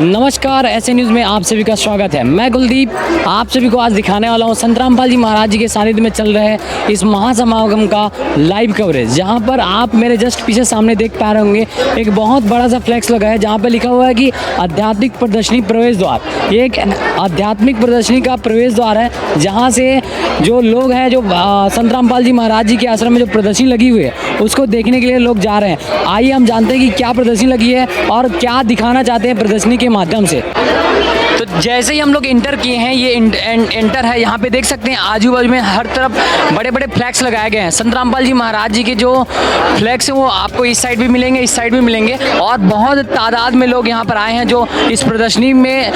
नमस्कार, ऐसे न्यूज़ में आप सभी का स्वागत है। मैं कुलदीप आप सभी को आज दिखाने वाला हूँ संत रामपाल जी महाराज जी के सानिध्य में चल रहे इस महासमागम का लाइव कवरेज, जहाँ पर आप मेरे जस्ट पीछे सामने देख पा रहे होंगे एक बहुत बड़ा सा फ्लैक्स लगा है, जहाँ पर लिखा हुआ है कि आध्यात्मिक प्रदर्शनी प्रवेश द्वार। ये एक आध्यात्मिक प्रदर्शनी का प्रवेश द्वार है, जहाँ से जो लोग हैं, जो संत रामपाल जी महाराज जी के आश्रम में जो प्रदर्शनी लगी हुई है उसको देखने के लिए लोग जा रहे हैं। आइए हम जानते हैं कि क्या प्रदर्शनी लगी है और क्या दिखाना चाहते हैं प्रदर्शनी के माध्यम से। तो जैसे ही हम लोग इंटर किए हैं, ये इंटर है, यहाँ पे देख सकते हैं आजू बाजू में हर तरफ बड़े बड़े फ्लैग्स लगाए गए हैं। संत रामपाल जी महाराज जी के जो फ्लैग्स हैं वो आपको इस साइड भी मिलेंगे, इस साइड भी मिलेंगे, और बहुत तादाद में लोग यहाँ पर आए हैं जो इस प्रदर्शनी में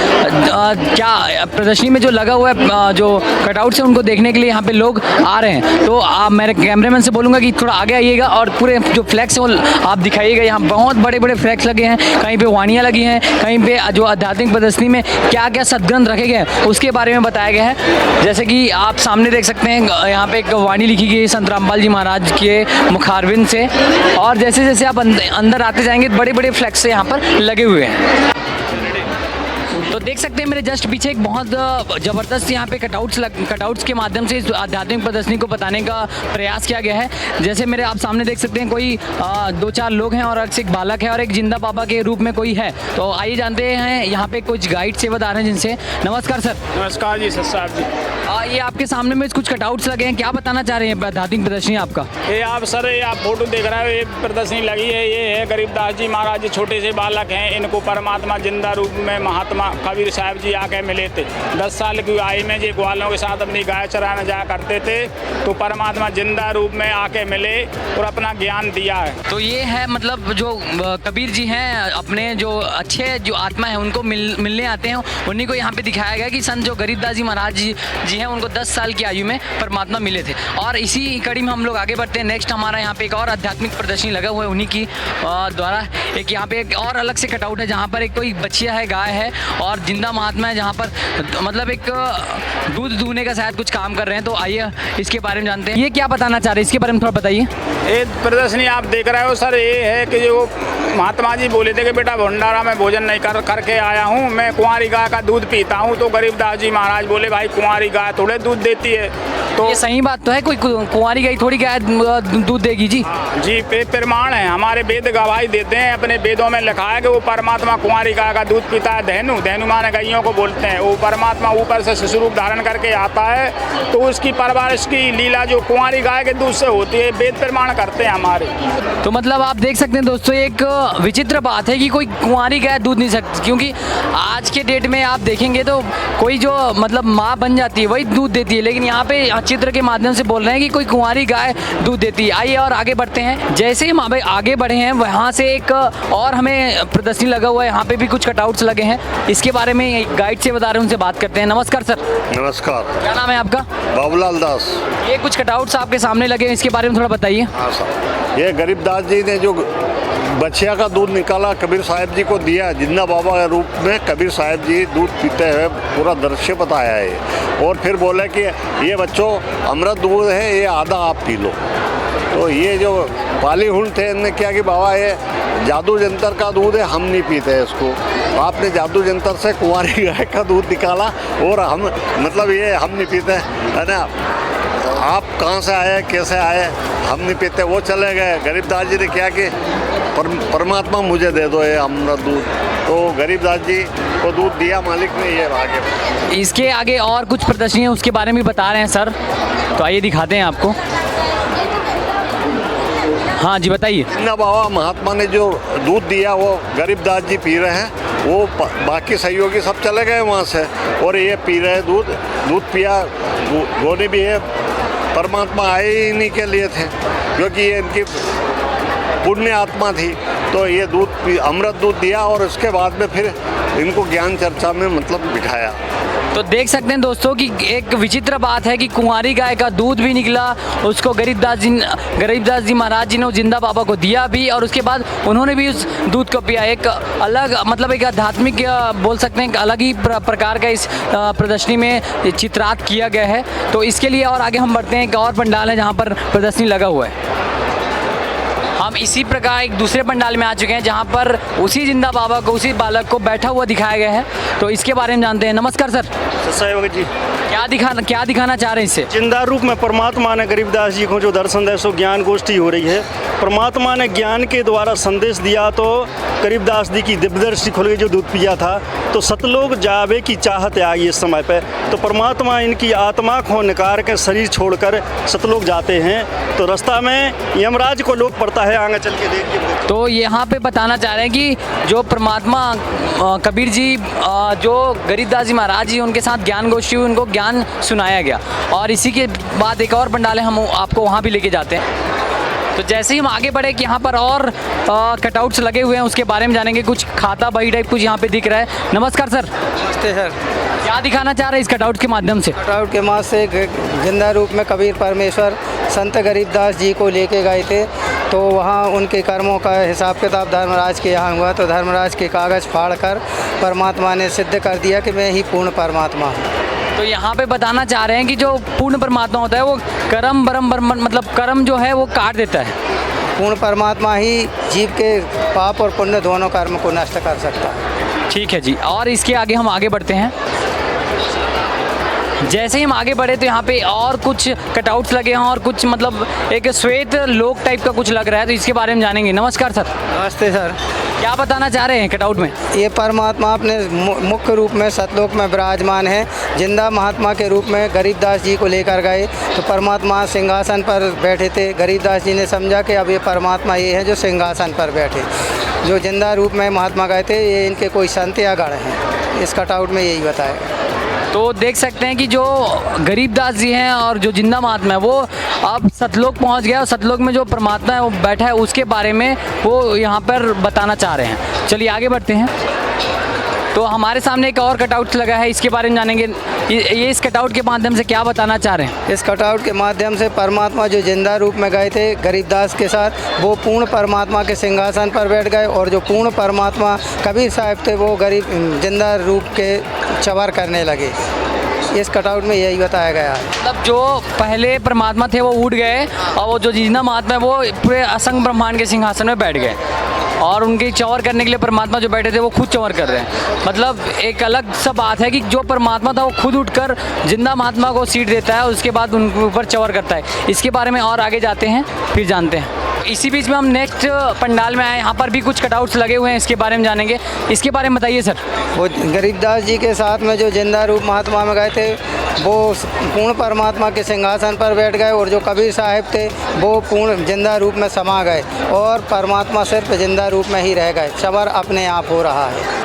प्रदर्शनी में जो लगा हुआ है, जो कटआउट्स हैं उनको देखने के लिए यहाँ पे लोग आ रहे हैं। तो आप मेरे कैमरामैन से बोलूँगा कि थोड़ा आगे आइएगा और पूरे जो फ्लैग्स हैं वो आप दिखाइएगा। यहाँ बहुत बड़े बड़े फ्लैग्स लगे हैं, कहीं पे वाणियाँ लगी हैं, कहीं पे जो आध्यात्मिक प्रदर्शनी में क्या क्या सदग्रंथ रखे गए हैं उसके बारे में बताया गया है। जैसे कि आप सामने देख सकते हैं, यहाँ पे एक वाणी लिखी गई है संत रामपाल जी महाराज के मुखारविंद से, और जैसे जैसे आप अंदर आते जाएंगे बड़े बड़े फ्लैग्स यहाँ पर लगे हुए हैं। तो देख सकते हैं मेरे जस्ट पीछे एक बहुत ज़बरदस्त यहाँ पे कटआउट्स के माध्यम से इस आध्यात्मिक प्रदर्शनी को बताने का प्रयास किया गया है। जैसे मेरे आप सामने देख सकते हैं कोई 2-4 लोग हैं और एक बालक है और एक जिंदा बाबा के रूप में कोई है। तो आइए जानते हैं यहाँ पे कुछ गाइड सेवादार हैं जिनसे। नमस्कार सर। नमस्कार जी, सर साहब जी। ये आपके सामने में कुछ कटआउट्स लगे हैं, क्या बताना चाह रहे हैं आध्यात्मिक प्रदर्शनी आपका? ये आप सर, ये आप फोटो देख रहे हो, ये प्रदर्शनी लगी है, ये है गरीबदास जी महाराज जी, छोटे से बालक हैं, इनको परमात्मा जिंदा रूप में महात्मा कबीर साहब जी आके मिले थे। 10 साल की आयु में जी ग्वालों के साथ अपनी गाय चराने जाया करते थे, तो परमात्मा जिंदा रूप में आके मिले और अपना ज्ञान दिया है। तो ये है मतलब जो कबीर जी हैं, अपने जो अच्छे जो आत्मा है उनको मिलने आते हैं, उन्हीं को यहाँ पे दिखाया गया कि संत जो गरीबदास जी महाराज जी हैं उनको 10 साल की आयु में परमात्मा मिले थे। और इसी कड़ी में हम लोग आगे बढ़ते हैं। नेक्स्ट हमारा यहाँ पे एक और आध्यात्मिक प्रदर्शनी लगा हुआ है उन्हीं की द्वारा। एक यहाँ पे एक और अलग से कटआउट है जहाँ पर एक कोई बच्चिया है, गाय है और जिंदा महात्मा है, जहाँ पर मतलब एक दूध दूहने का शायद कुछ काम कर रहे हैं। तो आइए इसके बारे में जानते हैं। ये क्या बताना चाह रहे हैं, इसके बारे में थोड़ा बताइए। ये प्रदर्शनी आप देख रहे हो सर, ये है कि जो महात्मा जी बोले थे कि बेटा भंडारा में भोजन नहीं करके आया हूँ, मैं कुंवारी गाय का दूध पीता हूँ। तो गरीबदास जी महाराज बोले भाई कुंवारी गाय थोड़े दूध देती है। तो ये सही बात तो है, कोई कुंवारी गाय थोड़ी गाय दूध देगी जी? जी, प्रमाण है, हमारे वेद गवाही देते हैं, अपने वेदों में लिखा है कि वो परमात्मा कुंवारी गाय का दूध पीता है। धेनु माने गैयों को बोलते हैं। वो परमात्मा ऊपर से शिशु रूप धारण करके आता है, तो उसकी परवरिश की लीला जो कुंवारी गाय के दूध से होती है, वेद प्रमाण करते हैं हमारे। तो मतलब आप देख सकते हैं दोस्तों, एक विचित्र बात है कि कोई कुंवारी गाय दूध नहीं सकती, क्योंकि आज के डेट में आप देखेंगे तो कोई जो मतलब माँ बन जाती है वही दूध देती है, लेकिन यहाँ पे चित्र के माध्यम से बोल रहे हैं कि कोई कुंवारी गाय दूध देती है। आइए और आगे बढ़ते हैं। जैसे ही हम आगे बढ़े हैं वहाँ से एक और हमें प्रदर्शनी लगा हुआ है, यहाँ पे भी कुछ कटआउट्स लगे हैं, इसके बारे में गाइड से बता रहे हैं, उनसे बात करते हैं। नमस्कार सर। नमस्कार। क्या नाम है आपका? बाबूलाल दास। ये कुछ कटआउट्स आपके सामने लगे हैं, इसके बारे में थोड़ा बताइए। हाँ सर, ये गरीबदास जी ने जो बच्चिया का दूध निकाला कबीर साहब जी को दिया, जिंदा बाबा के रूप में कबीर साहब जी दूध पीते हुए पूरा दृश्य बताया है। और फिर बोले कि ये बच्चों अमृत दूध है, ये आधा आप पी लो। तो ये जो पाली हुल थे इनने क्या कि बाबा ये जादू जंतर का दूध है, हम नहीं पीते इसको। आपने जादू जंतर से कुंवारी गाय का दूध निकाला और हम मतलब ये हम नहीं पीते, है ना। आप कहाँ से आए, कैसे आए, हम नहीं पीते। वो चले गए। गरीबदास जी ने क्या कि परमात्मा मुझे दे दो ये अमृत दूध। तो गरीबदास जी को दूध दिया मालिक ने, ये आगे। इसके आगे और कुछ प्रदर्शनी है, उसके बारे में बता रहे हैं सर, तो आइए दिखाते हैं आपको। हाँ जी बताइए। ना बाबा महात्मा ने जो दूध दिया वो गरीबदास जी पी रहे हैं, वो बाकी सहयोगी सब चले गए वहाँ से, और ये पी रहे दूध पिया। गोने भी है, परमात्मा आए ही इन्हीं के लिए थे, क्योंकि ये इनकी पुण्य आत्मा थी। तो ये अमृत दूध दिया और उसके बाद में फिर इनको ज्ञान चर्चा में मतलब बिठाया। तो देख सकते हैं दोस्तों कि एक विचित्र बात है कि कुंवारी गाय का दूध भी निकला, उसको गरीबदास जी महाराज जी ने जिंदा बाबा को दिया भी, और उसके बाद उन्होंने भी उस दूध को पिया। एक अलग मतलब एक आध्यात्मिक बोल सकते हैं, एक अलग ही प्रकार का इस प्रदर्शनी में चित्रात किया गया है। तो इसके लिए और आगे हम बढ़ते हैं। एक और पंडाल है जहाँ पर प्रदर्शनी लगा हुआ है। हम इसी प्रकार एक दूसरे पंडाल में आ चुके हैं जहाँ पर उसी जिंदा बाबा को, उसी बालक को बैठा हुआ दिखाया गया है। तो इसके बारे में जानते हैं। नमस्कार सर, सहयोग जी। क्या दिखाना चाह रहे हैं इससे? जिंदा रूप में परमात्मा ने गरीबदास जी को जो दर्शन दे, सो ज्ञान गोष्ठी हो रही है। परमात्मा ने ज्ञान के द्वारा संदेश दिया तो गरीबदास जी की दिव्यदर्शी खुल गई, जो दूध पिया था। तो सतलोक जावे की चाहत आई इस समय पे, तो परमात्मा इनकी आत्मा को निकाल के शरीर छोड़कर सतलोक जाते हैं। तो रास्ता में यमराज को लोक पड़ता है, आगे चल के देखिए। तो यहाँ पे बताना चाह रहे हैं कि जो परमात्मा कबीर जी, जो गरीबदास जी महाराज जी, उनके साथ ज्ञान गोष्ठी हुई, उनको ज्ञान सुनाया गया। और इसी के बाद एक और पंडाल है, हम आपको वहाँ भी लेके जाते हैं। तो जैसे ही हम आगे बढ़े कि यहाँ पर और कटआउट्स लगे हुए हैं, उसके बारे में जानेंगे। कुछ खाता बही टाइप कुछ यहाँ पे दिख रहा है। नमस्कार सर। नमस्ते सर। क्या दिखाना चाह रहे हैं इस कटआउट के माध्यम से? कटआउट के माध्यम से जिंदा रूप में कबीर परमेश्वर संत गरीबदास जी को लेके गए थे। तो वहाँ उनके कर्मों का हिसाब किताब धर्मराज के यहाँ हुआ। तो धर्मराज के कागज़ फाड़कर परमात्मा ने सिद्ध कर दिया कि मैं ही पूर्ण परमात्मा हूँ। तो यहाँ पे बताना चाह रहे हैं कि जो पूर्ण परमात्मा होता है वो कर्म ब्रह्म मतलब कर्म जो है वो काट देता है। पूर्ण परमात्मा ही जीव के पाप और पुण्य दोनों कर्म को नष्ट कर सकता है। ठीक है जी। और इसके आगे हम आगे बढ़ते हैं। जैसे ही हम आगे बढ़े तो यहाँ पे और कुछ कटआउट्स लगे हैं और कुछ मतलब एक श्वेत लोक टाइप का कुछ लग रहा है। तो इसके बारे में जानेंगे। नमस्कार सर। नमस्ते सर। क्या बताना चाह रहे हैं कटआउट में? ये परमात्मा अपने मुख्य रूप में सतलोक में विराजमान है। जिंदा महात्मा के रूप में गरीबदास जी को लेकर गए तो परमात्मा सिंहासन पर बैठे थे। गरीबदास जी ने समझा कि अब ये परमात्मा ये है जो सिंहासन पर बैठे। जो जिंदा रूप में महात्मा गए थे, ये इनके कोई संत या गण हैं। इस कटआउट में यही बताया। तो देख सकते हैं कि जो गरीबदास जी हैं और जो जिंदा महात्मा है वो अब सतलोक पहुंच गया। और सतलोक में जो परमात्मा है वो बैठा है, उसके बारे में वो यहाँ पर बताना चाह रहे हैं। चलिए आगे बढ़ते हैं। तो हमारे सामने एक और कटआउट लगा है, इसके बारे में जानेंगे। ये इस कटआउट के माध्यम से क्या बताना चाह रहे हैं? इस कटआउट के माध्यम से परमात्मा जो जिंदा रूप में गए थे गरीबदास के साथ, वो पूर्ण परमात्मा के सिंहासन पर बैठ गए। और जो पूर्ण परमात्मा कबीर साहब थे वो गरीब जिंदा रूप के चवर करने लगे। इस कटआउट में यही बताया गया है। मतलब जो पहले परमात्मा थे वो उठ गए और वो जो जिंदा महात्मा है वो पूरे असंग ब्रह्मांड के सिंहासन में बैठ गए। और उनकी चौर करने के लिए परमात्मा जो बैठे थे वो खुद चौर कर रहे हैं। मतलब एक अलग सा बात है कि जो परमात्मा था वो खुद उठकर जिंदा महात्मा को सीट देता है, उसके बाद उनके ऊपर चौर करता है। इसके बारे में और आगे जाते हैं, फिर जानते हैं। इसी बीच में हम नेक्स्ट पंडाल में आए, यहाँ पर भी कुछ कटआउट्स लगे हुए हैं, इसके बारे में जानेंगे। इसके बारे में बताइए सर। वो गरीबदास जी के साथ में जो जिंदा रूप महात्मा में गए थे वो पूर्ण परमात्मा के सिंहासन पर बैठ गए। और जो कबीर साहब थे वो पूर्ण जिंदा रूप में समा गए और परमात्मा सिर्फ जिंदा रूप में ही रह गए। चवर अपने आप हो रहा है।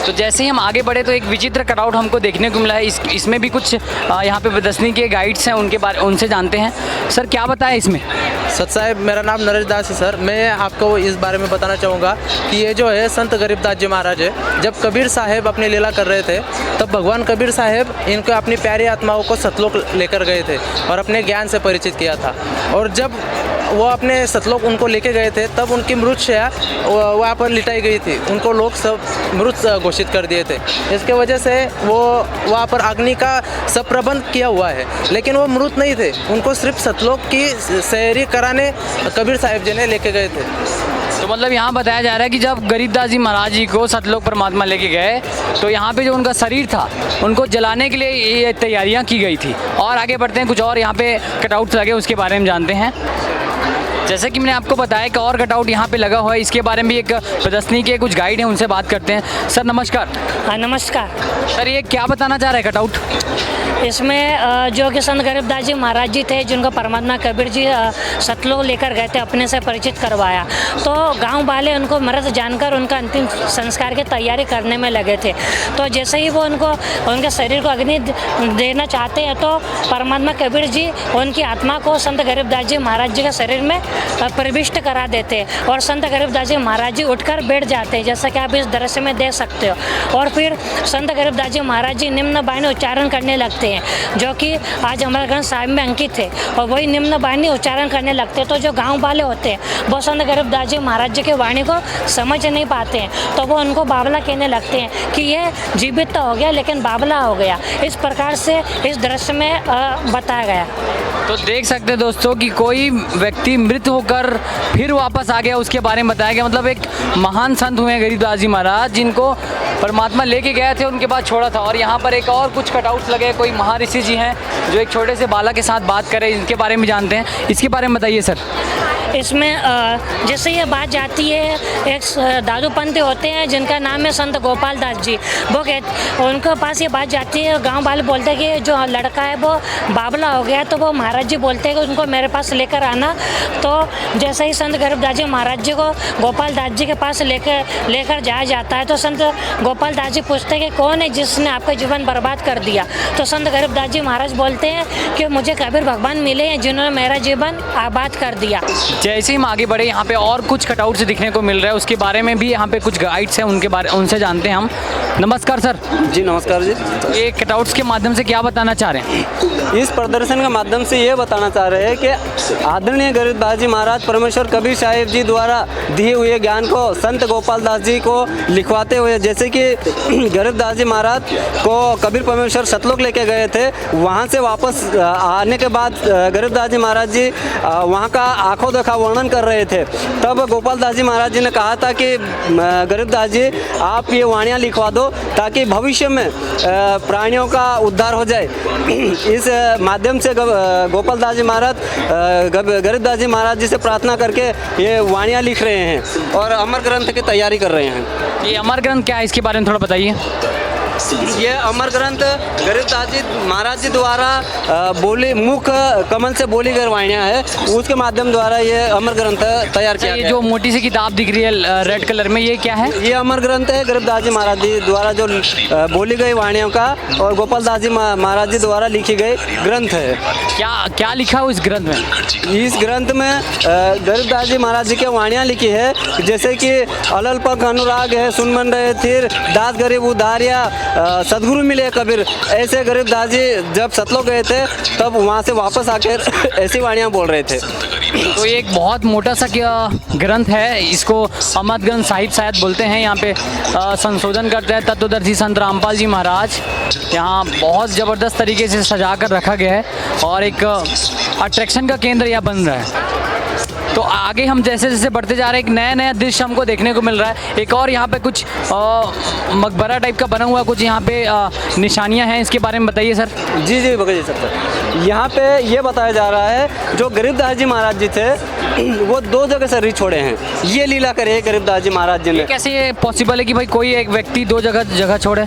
तो जैसे ही हम आगे बढ़े तो एक विचित्र कटआउट हमको देखने को मिला है। इसमें भी कुछ यहाँ पे प्रदर्शनी के गाइड्स हैं, उनसे जानते हैं। सर क्या बताएं इसमें? सत साहब, मेरा नाम नरेश दास है सर। मैं आपको इस बारे में बताना चाहूँगा कि ये जो है संत गरीबदास जी महाराज है, जब कबीर साहब अपनी लीला कर रहे थे तब भगवान कबीर साहब इनको अपनी प्यारी आत्माओं को सतलोक लेकर गए थे और अपने ज्ञान से परिचित किया था। और जब वो अपने सतलोक उनको लेके गए थे तब उनकी मृत शया वहाँ पर लिटाई गई थी। उनको लोग सब मृत घोषित कर दिए थे। इसके वजह से वो वहाँ पर अग्नि का सब प्रबंध किया हुआ है, लेकिन वो मृत नहीं थे। उनको सिर्फ सतलोक की सैरी कराने कबीर साहब जी ने लेके गए थे। तो मतलब यहाँ बताया जा रहा है कि जब गरीबदास जी महाराज जी को सतलोक परमात्मा लेके गए तो यहाँ पे जो उनका शरीर था उनको जलाने के लिए ये तैयारियाँ की गई थी। और आगे बढ़ते हैं, कुछ और यहाँ पे कटआउट्स लगे उसके बारे में जानते हैं। जैसे कि मैंने आपको बताया कि और कटआउट यहाँ पे लगा हुआ है, इसके बारे में भी एक प्रदर्शनी के कुछ गाइड हैं, उनसे बात करते हैं। सर नमस्कार। हाँ नमस्कार सर ये क्या बताना चाह रहे हैं कटआउट? इसमें जो कि संत गरीबदास जी महाराज जी थे जिनको परमात्मा कबीर जी सतलोक लेकर गए थे, अपने से परिचित करवाया। तो गांव वाले उनको मृत जानकर उनका अंतिम संस्कार की तैयारी करने में लगे थे। तो जैसे ही वो उनके शरीर को अग्नि देना चाहते हैं तो परमात्मा कबीर जी उनकी आत्मा को संत गरीबदास जी महाराज जी के शरीर में प्रविष्ट करा देते हैं। और संत गरीबदास जी महाराज जी उठकर बैठ जाते हैं, जैसा कि आप इस दृश्य में देख सकते हो। और फिर संत गरीबदास जी महाराज जी निम्न वाणी उच्चारण करने लगते हैं। हैं, जो कि आज अमर ग्रंथ साहिब में अंकित है, और वही निम्न वाणी उच्चारण करने लगते हैं। तो जो गाँव वाले होते हैं वो संत गरीबदास जी महाराज जी के वाणी को समझ नहीं पाते हैं, तो वो उनको बाबला कहने लगते हैं कि ये जीवित तो हो गया लेकिन बाबला हो गया। इस प्रकार से इस दृश्य में बताया गया। तो देख सकते हैं दोस्तों कि कोई व्यक्ति मृत होकर फिर वापस आ गया, उसके बारे में बताया गया। मतलब एक महान संत हुए गरीबदास जी महाराज, जिनको परमात्मा लेके गए थे, उनके बाद छोड़ा था। और यहाँ पर एक और कुछ कटआउट्स लगे, कोई महर्षि जी हैं जो एक छोटे से बालक के साथ बात कर रहे हैं, इनके बारे में जानते हैं। इसके बारे में बताइए सर। इसमें जैसे ये बात जाती है, एक दादू पंत होते हैं जिनका नाम है संत गोपाल दास जी, वो उनके पास ये बात जाती है, गांव वाले बोलते हैं कि जो लड़का है वो बाबला हो गया, तो वो महाराज जी बोलते हैं कि उनको मेरे पास लेकर आना। तो जैसे ही संत गरीबदास जी महाराज जी को गोपाल दास जी के पास लेकर जाया जाता है, तो संत गोपाल दास जी पूछते हैं कि कौन है जिसने आपका जीवन बर्बाद कर दिया। तो संत गरीबदास जी महाराज बोलते हैं कि मुझे कबीर भगवान मिले हैं जिन्होंने मेरा जीवन आबाद कर दिया। जैसे ही हम आगे बढ़े, यहाँ पे और कुछ कटआउट्स दिखने को मिल रहा है, उसके बारे में भी यहाँ पे कुछ गाइड्स हैं, उनसे जानते हैं हम। नमस्कार सर। जी नमस्कार जी। ये कटआउट्स के माध्यम से क्या बताना चाह रहे हैं? इस प्रदर्शन के माध्यम से ये बताना चाह रहे हैं कि आदरणीय गरीबदास जी महाराज परमेश्वर कबीर साहिब जी द्वारा दिए हुए ज्ञान को संत गोपाल दास जी को लिखवाते हुए, जैसे कि गरीबदास जी महाराज को कबीर परमेश्वर सतलोक लेके गए थे, वहाँ से वापस आने के बाद गरीबदास जी महाराज जी वहाँ का आंखों देखा वर्णन कर रहे थे। तब गोपाल दास जी महाराज जी ने कहा था कि गरीबदास जी आप ये वाणियाँ लिखवा दो ताकि भविष्य में प्राणियों का उद्धार हो जाए। इस माध्यम से गोपाल दास जी महाराज गरीबदास जी महाराज जी से प्रार्थना करके ये वाणियाँ लिख रहे हैं और अमर ग्रंथ की तैयारी कर रहे हैं। ये अमर ग्रंथ क्या है, इसके बारे में थोड़ा बताइए। ये अमर ग्रंथ गरीबदास जी महाराज जी द्वारा बोली मुख कमल से बोली गई वाणियाँ है, उसके माध्यम द्वारा ये अमर ग्रंथ तैयार किया गया। जो मोटी सी किताब दिख रही है रेड कलर में, ये क्या है? ये अमर ग्रंथ है गरीबदास जी महाराज जी द्वारा जो बोली गई वाणियों का और गोपाल दास जी महाराज जी द्वारा लिखी गई ग्रंथ है। क्या लिखा हो इस ग्रंथ में? इस ग्रंथ में गरीबदास जी महाराज जी की वाणियाँ लिखी है, जैसे कि अलल पग अनुराग है, सुन मन रहे थिर, दास गरीब उधारिया, सदगुरु मिले कबीर। ऐसे गरीबदास जी जब सतलोक गए थे तब वहाँ से वापस आकर ऐसी वाणियाँ बोल रहे थे। तो ये एक बहुत मोटा सा ग्रंथ है, इसको अमर ग्रंथ साहिब शायद बोलते हैं। यहाँ पे संशोधन करते हैं तत्वदर्शी संत रामपाल जी महाराज। यहाँ बहुत ज़बरदस्त तरीके से सजा कर रखा गया है और एक अट्रैक्शन का केंद्र यह बन रहा है। तो आगे हम जैसे जैसे बढ़ते जा रहे हैं, एक नया नया दृश्य हमको देखने को मिल रहा है। एक और यहाँ पे कुछ मकबरा टाइप का बना हुआ कुछ यहाँ पे निशानियाँ हैं, इसके बारे में बताइए सर। जी जी बताइए सर। यहाँ पे ये बताया जा रहा है जो गरीबदास जी महाराज जी थे वो 2 जगह शरीर छोड़े हैं, ये लीला करे गरीबदास जी महाराज जी ने। कैसे ये पॉसिबल है कि भाई कोई एक व्यक्ति 2 जगह छोड़े?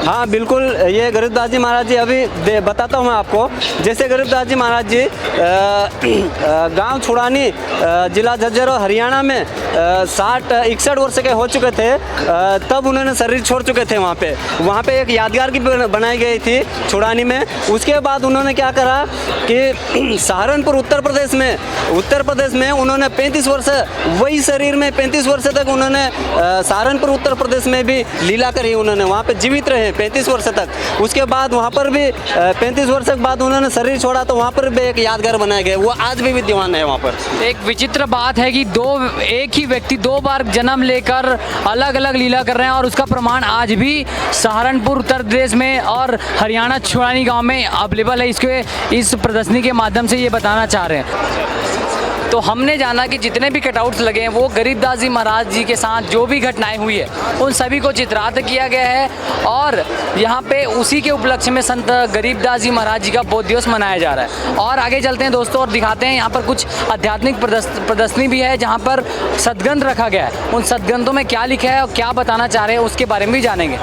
हाँ बिल्कुल, ये गरीबदास जी महाराज जी अभी बताता हूँ मैं आपको। जैसे गरीबदास जी महाराज जी गांव छुड़ानी जिला झज्जर और हरियाणा में 61 वर्ष के हो चुके थे, तब उन्होंने शरीर छोड़ चुके थे। वहाँ पे एक यादगार की बनाई गई थी छुड़ानी में। उसके बाद उन्होंने क्या करा कि सहारनपुर उत्तर प्रदेश में उन्होंने 35 वर्ष वही शरीर में 35 वर्ष तक उन्होंने सहारनपुर उत्तर प्रदेश में भी लीला करी। उन्होंने वहाँ पे जीवित रहे 35 वर्ष तक। उसके बाद वहाँ पर भी 35 वर्ष के बाद उन्होंने शरीर छोड़ा, तो वहाँ पर भी एक यादगार बनाया गया, वो आज भी विद्यमान है वहाँ पर। एक विचित्र बात है कि एक ही व्यक्ति 2 बार जन्म लेकर अलग अलग लीला कर रहे हैं और उसका प्रमाण आज भी सहारनपुर उत्तर प्रदेश में और हरियाणा छुड़ानी गांव में अवेलेबल है। इस प्रदर्शनी के माध्यम से ये बताना चाह रहे हैं। तो हमने जाना कि जितने भी कटआउट्स लगे हैं वो गरीबदास जी महाराज जी के साथ जो भी घटनाएं हुई है उन सभी को चित्रार्थ किया गया है और यहाँ पे उसी के उपलक्ष्य में संत गरीबदास जी महाराज जी का बोध दिवस मनाया जा रहा है। और आगे चलते हैं दोस्तों और दिखाते हैं, यहाँ पर कुछ आध्यात्मिक प्रदर्शनी भी है जहाँ पर सदग्रंथ रखा गया है। उन सदग्रंथों में क्या लिखा है और क्या बताना चाह रहे हैं उसके बारे में भी जानेंगे।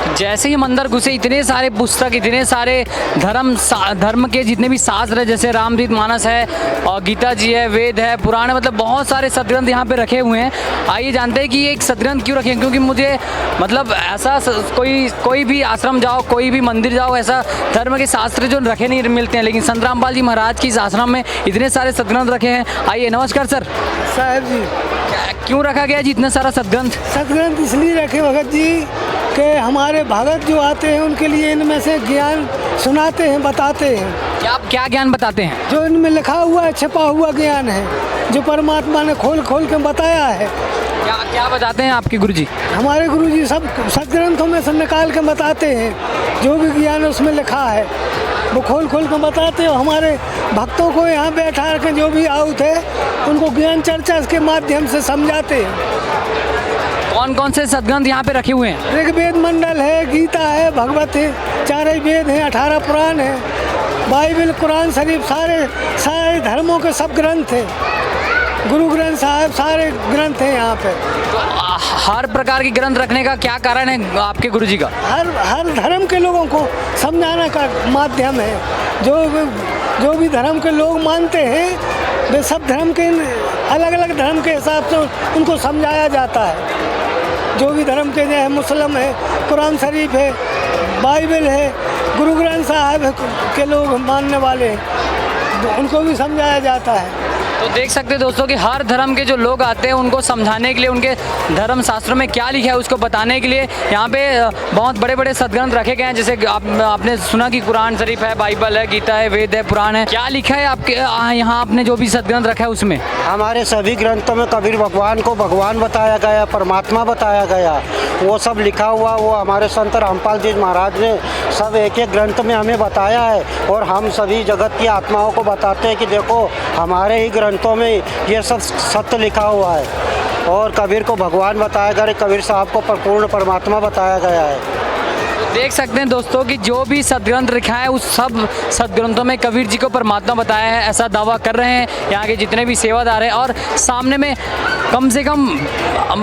जैसे ही हम अंदर घुसे, इतने सारे पुस्तक, इतने सारे धर्म के जितने भी शास्त्र है, जैसे रामचरित मानस है और गीता जी है, वेद है, पुराण, मतलब बहुत सारे सदग्रंथ यहाँ पे रखे हुए हैं। आइए जानते हैं कि ये एक सदग्रंथ क्यों रखे हैं। क्योंकि मुझे मतलब ऐसा कोई भी आश्रम जाओ, कोई भी मंदिर जाओ, ऐसा धर्म के शास्त्र जो रखे नहीं मिलते हैं, लेकिन संत रामपाल जी महाराज की इस आश्रम में इतने सारे सदग्रंथ रखे हैं। आइए, नमस्कार सर। साहब जी, क्यों रखा गया जी इतना सारा सदग्रंथ? सदग्रंथ इसलिए रखे भगत जी कि हमारे भगत जो आते हैं उनके लिए इनमें से ज्ञान सुनाते हैं, बताते हैं। क्या ज्ञान बताते हैं? जो इनमें लिखा हुआ है, छिपा हुआ ज्ञान है, जो परमात्मा ने खोल खोल के बताया है। क्या बताते हैं आपके गुरुजी? हमारे गुरुजी सब सदग्रंथों में से निकाल के बताते हैं, जो भी ज्ञान उसमें लिखा है वो खोल खोल के बताते हैं। हमारे भक्तों को यहाँ बैठा के जो भी आउट है उनको ज्ञान चर्चा के माध्यम से समझाते हैं। कौन कौन से सदग्रंथ यहाँ पे रखे हुए हैं? ऋग्वेद मंडल है, गीता है, भगवत है, 4 वेद हैं, 18 पुराण है, बाइबल, कुरान शरीफ, सारे धर्मों के सब ग्रंथ हैं, गुरु ग्रंथ साहब, सारे ग्रंथ हैं यहाँ पे। तो हर प्रकार के ग्रंथ रखने का क्या कारण है आपके गुरुजी का? हर धर्म के लोगों को समझाने का माध्यम है। जो भी धर्म के लोग मानते हैं वे सब धर्म के अलग अलग धर्म के हिसाब से उनको समझाया जाता है। जो भी धर्म के हैं, मुस्लिम है, कुरान शरीफ है, बाइबल है, गुरु ग्रंथ साहब के लोग मानने वाले हैं, उनको भी समझाया जाता है। तो देख सकते हैं दोस्तों कि हर धर्म के जो लोग आते हैं उनको समझाने के लिए, उनके धर्म शास्त्रों में क्या लिखा है उसको बताने के लिए यहाँ पे बहुत बड़े बड़े सदग्रंथ रखे गए हैं। जैसे आपने सुना कि कुरान शरीफ है, बाइबल है, गीता है, वेद है, पुराण है। क्या लिखा है आपके यहाँ आपने जो भी सदग्रंथ रखा है उसमें? हमारे सभी ग्रंथों में कबीर भगवान को भगवान बताया गया, परमात्मा बताया गया, वो सब लिखा हुआ वो हमारे संत रामपाल जी महाराज ने सब एक एक ग्रंथ में हमें बताया है। और हम सभी जगत की आत्माओं को बताते हैं कि देखो हमारे ही ग्रंथों में ये सब सत्य लिखा हुआ है। और कबीर को भगवान बताया गया, कबीर साहब को पूर्ण परमात्मा बताया गया है। देख सकते हैं दोस्तों कि जो भी सदग्रंथ लिखा है उस सब सदग्रंथों में कबीर जी को परमात्मा बताया है, ऐसा दावा कर रहे हैं यहाँ के जितने भी सेवादार हैं। और सामने में कम से कम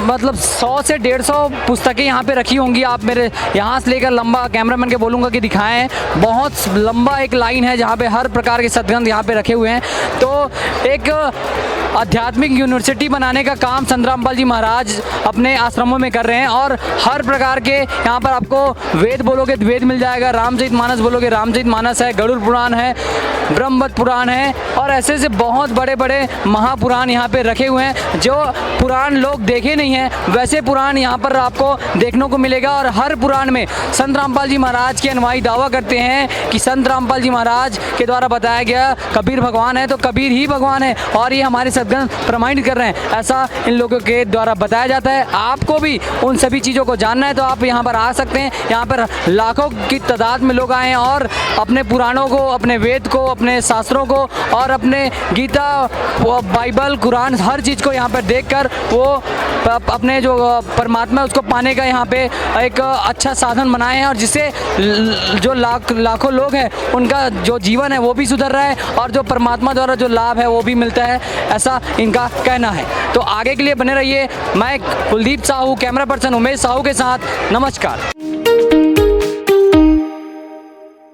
मतलब 100 से 150 पुस्तकें यहाँ पे रखी होंगी। आप मेरे यहाँ से लेकर लंबा कैमरामैन के बोलूँगा कि दिखाएं, बहुत लंबा एक लाइन है जहाँ पे हर प्रकार के सदग्रंथ यहाँ पे रखे हुए हैं। तो एक आध्यात्मिक यूनिवर्सिटी बनाने का काम संत रामपाल जी महाराज अपने आश्रमों में कर रहे हैं। और हर प्रकार के यहाँ पर आपको वेद बोलोगे तो वेद मिल जाएगा, रामचरितमानस बोलोगे रामचरितमानस है, गरुड़ पुराण है, ब्रह्मवत पुराण है, और ऐसे से बहुत बड़े बड़े महापुराण यहाँ पे रखे हुए हैं। जो पुराण लोग देखे नहीं हैं वैसे पुराण यहाँ पर आपको देखने को मिलेगा। और हर पुराण में संत रामपाल जी महाराज के अनुयायी दावा करते हैं कि संत रामपाल जी महाराज के द्वारा बताया गया कबीर भगवान है तो कबीर ही भगवान है। और ये हमारे सदग्रंथ प्रमाणित कर रहे हैं, ऐसा इन लोगों के द्वारा बताया जाता है। आपको भी उन सभी चीज़ों को जानना है तो आप यहाँ पर आ सकते हैं। यहाँ पर लाखों की तादाद में लोग आए हैं और अपने पुराणों को, अपने वेद को, अपने शास्त्रों को और अपने गीता, बाइबल, कुरान, हर चीज़ को यहाँ पर देखकर वो अपने जो परमात्मा है उसको पाने का यहाँ पे एक अच्छा साधन बनाए हैं। और जिससे जो लाखों लोग हैं उनका जो जीवन है वो भी सुधर रहा है और जो परमात्मा द्वारा जो लाभ है वो भी मिलता है, ऐसा इनका कहना है। तो आगे के लिए बने रहिए। मैं कुलदीप साहू, कैमरा पर्सन उमेश साहू के साथ, नमस्कार।